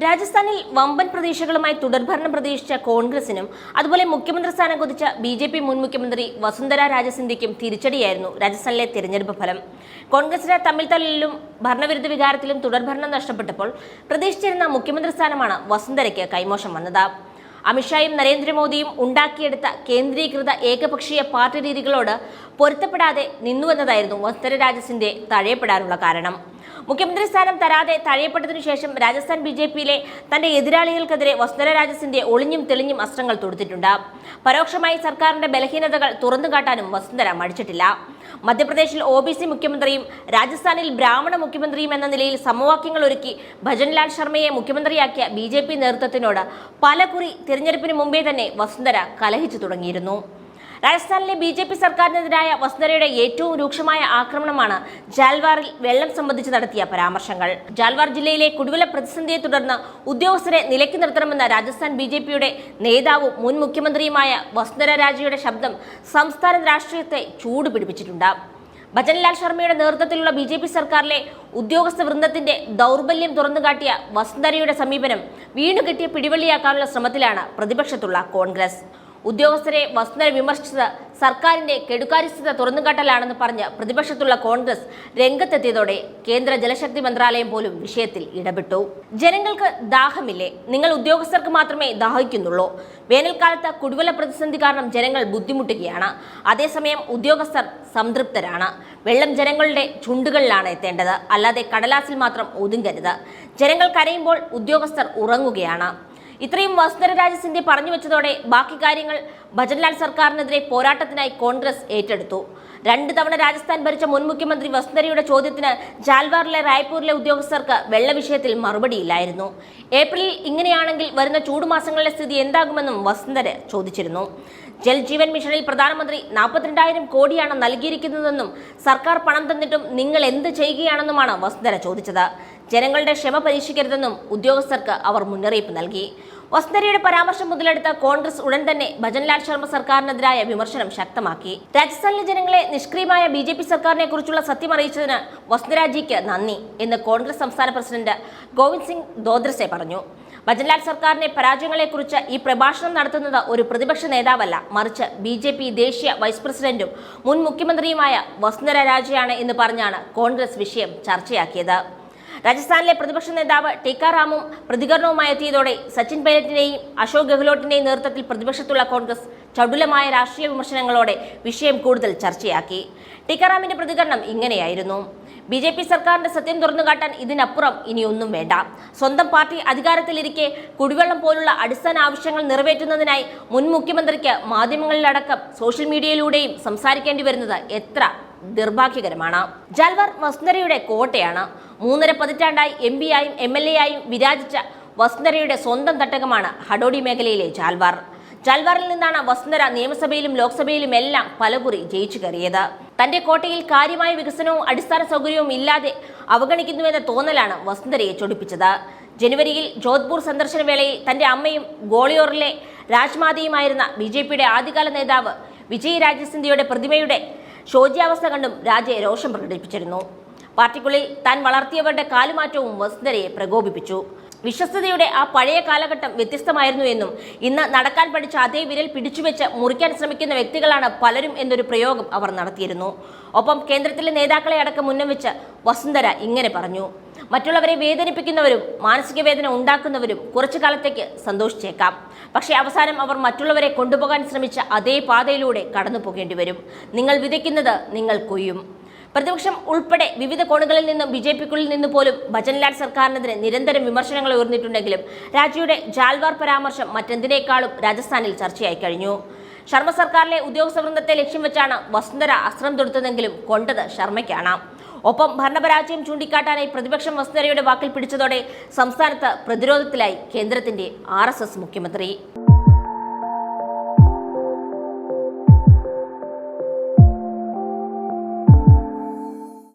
രാജസ്ഥാനിൽ വമ്പൻ പ്രതീക്ഷകളുമായി തുടർഭരണം പ്രതീക്ഷിച്ച കോൺഗ്രസിനും അതുപോലെ മുഖ്യമന്ത്രി സ്ഥാനം കൊതിച്ച ബി.ജെ.പി. മുൻ മുഖ്യമന്ത്രി വസുന്ധര രാജെ സിന്ധ്യയ്ക്കും തിരിച്ചടിയായിരുന്നു രാജസ്ഥാനിലെ തിരഞ്ഞെടുപ്പ് ഫലം. കോൺഗ്രസിന്റെ തമ്മിൽ തല്ലിലും ഭരണവിരുദ്ധ വികാരത്തിലും തുടർഭരണം നഷ്ടപ്പെട്ടപ്പോൾ പ്രതീക്ഷിച്ചിരുന്ന മുഖ്യമന്ത്രി സ്ഥാനമാണ് വസുന്ധരയ്ക്ക് കൈമോശം വന്നത്. അമിത്ഷായും നരേന്ദ്രമോദിയും ഉണ്ടാക്കിയെടുത്ത കേന്ദ്രീകൃത ഏകപക്ഷീയ പാർട്ടി രീതികളോട് പൊരുത്തപ്പെടാതെ നിന്നുവെന്നതായിരുന്നു വസുന്ധര രാജെ സിന്ധ്യ തഴയപ്പെടാനുള്ള കാരണം. മുഖ്യമന്ത്രി സ്ഥാനം തരാതെ തഴയപ്പെട്ടതിനു ശേഷം രാജസ്ഥാൻ ബി.ജെ.പിയിലെ തന്റെ എതിരാളികൾക്കെതിരെ വസുന്ധര രാജെ സിന്ധ്യ ഒളിഞ്ഞും തെളിഞ്ഞും അസ്ത്രങ്ങൾ തൊടുത്തിട്ടുണ്ട്. പരോക്ഷമായി സർക്കാരിന്റെ ബലഹീനതകൾ തുറന്നുകാട്ടാനും വസുന്ധര മടിച്ചിട്ടില്ല. മധ്യപ്രദേശിൽ ഒ.ബി.സി മുഖ്യമന്ത്രിയും രാജസ്ഥാനിൽ ബ്രാഹ്മണ മുഖ്യമന്ത്രിയും എന്ന നിലയിൽ സമവാക്യങ്ങൾ ഒരുക്കി ഭജൻലാൽ ശർമ്മയെ മുഖ്യമന്ത്രിയാക്കിയ ബി.ജെ.പി നേതൃത്വത്തിനോട് പലകുറി തിരഞ്ഞെടുപ്പിന് മുമ്പേ തന്നെ വസുന്ധര കലഹിച്ചു തുടങ്ങിയിരുന്നു. രാജസ്ഥാനിലെ ബി.ജെ.പി സർക്കാരിനെതിരായ വസുന്ധരയുടെ ഏറ്റവും രൂക്ഷമായ ആക്രമണമാണ് ജാൽവാറിൽ വെള്ളം സംബന്ധിച്ച് നടത്തിയ പരാമർശങ്ങൾ. ജാൽവാർ ജില്ലയിലെ കുടിവെള്ള പ്രതിസന്ധിയെ തുടർന്ന് ഉദ്യോഗസ്ഥരെ നിലയ്ക്ക് നിർത്തണമെന്ന രാജസ്ഥാൻ ബി.ജെ.പിയുടെ നേതാവും മുൻ മുഖ്യമന്ത്രിയുമായ വസുന്ധര രാജയുടെ ശബ്ദം സംസ്ഥാന രാഷ്ട്രീയത്തെ ചൂടുപിടിപ്പിച്ചിട്ടുണ്ട്. ഭജൻലാൽ ശർമ്മയുടെ നേതൃത്വത്തിലുള്ള ബി.ജെ.പി സർക്കാരിലെ ഉദ്യോഗസ്ഥ വൃന്ദത്തിന്റെ ദൗർബല്യം തുറന്നുകാട്ടിയ വസുന്ധരയുടെ സമീപനം വീണുകെട്ടിയ പിടിവള്ളിയാക്കാനുള്ള ശ്രമത്തിലാണ് പ്രതിപക്ഷത്തുള്ള കോൺഗ്രസ്. ഉദ്യോഗസ്ഥരെ വസുന്ധര വിമർശിച്ചത് സർക്കാരിന്റെ കെടുകാര്യസ്ഥത തുറന്നുകാട്ടലാണെന്ന് പറഞ്ഞ് പ്രതിപക്ഷത്തുള്ള കോൺഗ്രസ് രംഗത്തെത്തിയതോടെ കേന്ദ്ര ജലശക്തി മന്ത്രാലയം പോലും വിഷയത്തിൽ ഇടപെട്ടു. ജനങ്ങൾക്ക് ദാഹമില്ലേ? നിങ്ങൾ ഉദ്യോഗസ്ഥർക്ക് മാത്രമേ ദാഹിക്കുന്നുള്ളൂ. വേനൽക്കാലത്ത് കുടിവെള്ള പ്രതിസന്ധി കാരണം ജനങ്ങൾ ബുദ്ധിമുട്ടുകയാണ്. അതേസമയം ഉദ്യോഗസ്ഥർ സംതൃപ്തരാണ്. വെള്ളം ജനങ്ങളുടെ ചുണ്ടുകളിലാണ് എത്തേണ്ടത്, അല്ലാതെ കടലാസിൽ മാത്രം ഒതുങ്ങരുത്. ജനങ്ങൾ കരയുമ്പോൾ ഉദ്യോഗസ്ഥർ ഉറങ്ങുകയാണ്. ഇത്രയും വസുന്ധര രാജെ സിന്ധ്യ പറഞ്ഞു വെച്ചതോടെ ബാക്കി കാര്യങ്ങൾ ഭജൻലാൽ സർക്കാരിനെതിരെ പോരാട്ടത്തിനായി കോൺഗ്രസ് ഏറ്റെടുത്തു. 2 തവണ രാജസ്ഥാൻ ഭരിച്ച മുൻ മുഖ്യമന്ത്രി വസുന്ധരയുടെ ചോദ്യത്തിന് ജാൽവാറിലെ റായ്പൂരിലെ ഉദ്യോഗസ്ഥർക്ക് വെള്ള വിഷയത്തിൽ മറുപടിയില്ലായിരുന്നു. ഏപ്രിലിൽ ഇങ്ങനെയാണെങ്കിൽ വരുന്ന ചൂടുമാസങ്ങളിലെ സ്ഥിതി എന്താകുമെന്നും വസുന്ധര ചോദിച്ചിരുന്നു. ജൽ ജീവൻ മിഷനിൽ പ്രധാനമന്ത്രി 42,000 കോടിയാണ് നൽകിയിരിക്കുന്നതെന്നും സർക്കാർ പണം തന്നിട്ടും നിങ്ങൾ എന്ത് ചെയ്യുകയാണെന്നുമാണ് വസുന്ധര ചോദിച്ചത്. ജനങ്ങളുടെ ക്ഷമ പരീക്ഷിക്കരുതെന്നും ഉദ്യോഗസ്ഥർക്ക് അവർ മുന്നറിയിപ്പ് നൽകി. വസുന്ധരയുടെ പരാമർശം മുതലെടുത്ത കോൺഗ്രസ് ഉടൻ തന്നെ ഭജൻലാൽ ശർമ്മ സർക്കാരിനെതിരായ വിമർശനം ശക്തമാക്കി. രാജസ്ഥാനിലെ ജനങ്ങളെ നിഷ്ക്രിയമായ ബി.ജെ.പി സർക്കാരിനെ കുറിച്ചുള്ള സത്യം അറിയിച്ചതിന് വസുന്ധരാജിക്ക് നന്ദി എന്ന് കോൺഗ്രസ് സംസ്ഥാന പ്രസിഡന്റ് ഗോവിന്ദ് സിംഗ് ദോദ്രസെ പറഞ്ഞു. ഭജൻലാൽ സർക്കാരിന്റെ പരാജയങ്ങളെക്കുറിച്ച് ഈ പ്രഭാഷണം നടത്തുന്നത് ഒരു പ്രതിപക്ഷ നേതാവല്ല, മറിച്ച് ബി.ജെ.പി ദേശീയ വൈസ് പ്രസിഡന്റും മുൻ മുഖ്യമന്ത്രിയുമായ വസുന്ധര രാജയാണ് എന്ന് പറഞ്ഞാണ് കോൺഗ്രസ് വിഷയം ചർച്ചയാക്കിയത്. രാജസ്ഥാനിലെ പ്രതിപക്ഷ നേതാവ് ടീക്കാറാമും പ്രതികരണവുമായി എത്തിയതോടെ സച്ചിൻ പൈലറ്റിന്റെയും അശോക് ഗെഹ്ലോട്ടിന്റെയും നേതൃത്വത്തിൽ പ്രതിപക്ഷത്തുള്ള കോൺഗ്രസ് ചടുലമായ രാഷ്ട്രീയ വിമർശനങ്ങളോടെ വിഷയം കൂടുതൽ ചർച്ചയാക്കി. ടീക്കാറാമിന്റെ പ്രതികരണം ഇങ്ങനെയായിരുന്നു: ബി.ജെ.പി സർക്കാരിന്റെ സത്യം തുറന്നുകാട്ടാൻ ഇതിനപ്പുറം ഇനിയൊന്നും വേണ്ട. സ്വന്തം പാർട്ടി അധികാരത്തിലിരിക്കെ കുടിവെള്ളം പോലുള്ള അടിസ്ഥാന ആവശ്യങ്ങൾ നിറവേറ്റുന്നതിനായി മുൻ മുഖ്യമന്ത്രിക്ക് മാധ്യമങ്ങളിലടക്കം സോഷ്യൽ മീഡിയയിലൂടെയും സംസാരിക്കേണ്ടി വരുന്നത് എത്ര ദുർഭാഗ്യകരമാണ്. ജാൽവാർ വസുന്ധരയുടെ കോട്ടയാണ്. 3.5 പതിറ്റാണ്ടായി എം.പിയായും എം.എൽ.എയായും വിരാജിച്ച വസുന്ധരയുടെ സ്വന്തം തട്ടകമാണ് ഹഡോഡി മേഖലയിലെ ജാൽവാർ. ജാൽവാറിൽ നിന്നാണ് വസുന്ധര നിയമസഭയിലും ലോക്സഭയിലും എല്ലാം പലകുറി ജയിച്ചു കയറിയത്. തന്റെ കോട്ടയിൽ കാര്യമായ വികസനവും അടിസ്ഥാന സൗകര്യവും ഇല്ലാതെ അവഗണിക്കുന്നുവെന്ന തോന്നലാണ് വസുന്ധരയെ ചൊടിപ്പിച്ചത്. ജനുവരിയിൽ ജോധ്പൂർ സന്ദർശന വേളയിൽ തന്റെ അമ്മയും ഗോളിയോറിലെ രാജ്മാതയുമായിരുന്ന ബി.ജെ.പിയുടെ ആദ്യകാല നേതാവ് വിജയ് രാജെ സിന്ധ്യയുടെ പ്രതിമയുടെ ശോച്യാവസ്ഥ കണ്ടും രാജെ രോഷം പ്രകടിപ്പിച്ചിരുന്നു. പാർട്ടിക്കുള്ളിൽ താൻ വളർത്തിയവരുടെ കാലുമാറ്റവും വസുന്ധരയെ പ്രകോപിപ്പിച്ചു. വിശ്വസ്തയുടെ ആ പഴയ കാലഘട്ടം വ്യത്യസ്തമായിരുന്നു എന്നും ഇന്ന് നടക്കാൻ പഠിച്ച അതേ വിരൽ പിടിച്ചുവെച്ച് മുറിക്കാൻ ശ്രമിക്കുന്ന വ്യക്തികളാണ് പലരും എന്നൊരു പ്രയോഗം അവർ നടത്തിയിരുന്നു. ഒപ്പം കേന്ദ്രത്തിലെ നേതാക്കളെ അടക്കം മുന്നം വെച്ച് വസുന്ധര ഇങ്ങനെ പറഞ്ഞു: മറ്റുള്ളവരെ വേദനിപ്പിക്കുന്നവരും മാനസിക വേദന ഉണ്ടാക്കുന്നവരും കുറച്ചു കാലത്തേക്ക് സന്തോഷിച്ചേക്കാം, പക്ഷേ അവസാനം അവർ മറ്റുള്ളവരെ കൊണ്ടുപോകാൻ ശ്രമിച്ച അതേ പാതയിലൂടെ കടന്നു പോകേണ്ടി വരും. നിങ്ങൾ വിതയ്ക്കുന്നത് നിങ്ങൾ കൊയ്യും. പ്രതിപക്ഷം ഉൾപ്പെടെ വിവിധ കോണുകളിൽ നിന്നും ബി.ജെ.പിക്കുള്ളിൽ നിന്ന് പോലും ഭജൻലാൽ സർക്കാരിനെതിരെ നിരന്തരം വിമർശനങ്ങൾ ഉയർന്നിട്ടുണ്ടെങ്കിലും രാജയുടെ ജാൽവാർ പരാമർശം മറ്റെന്തിനേക്കാളും രാജസ്ഥാനിൽ ചർച്ചയായി കഴിഞ്ഞു. ശർമ്മ സർക്കാരിലെ ഉദ്യോഗസ്ഥ വൃന്ദത്തെ ലക്ഷ്യം വെച്ചാണ് വസുന്ധര അസ്ത്രം തൊടുത്തതെങ്കിലും കൊണ്ടത് ശർമ്മയ്ക്കാണ്. ഒപ്പം ഭരണപരാജയം ചൂണ്ടിക്കാട്ടാനായി പ്രതിപക്ഷം വസുന്ധരയുടെ വാക്കിൽ പിടിച്ചതോടെ സംസ്ഥാനത്ത് പ്രതിരോധത്തിലായി കേന്ദ്രത്തിന്റെ RSS മുഖ്യമന്ത്രി.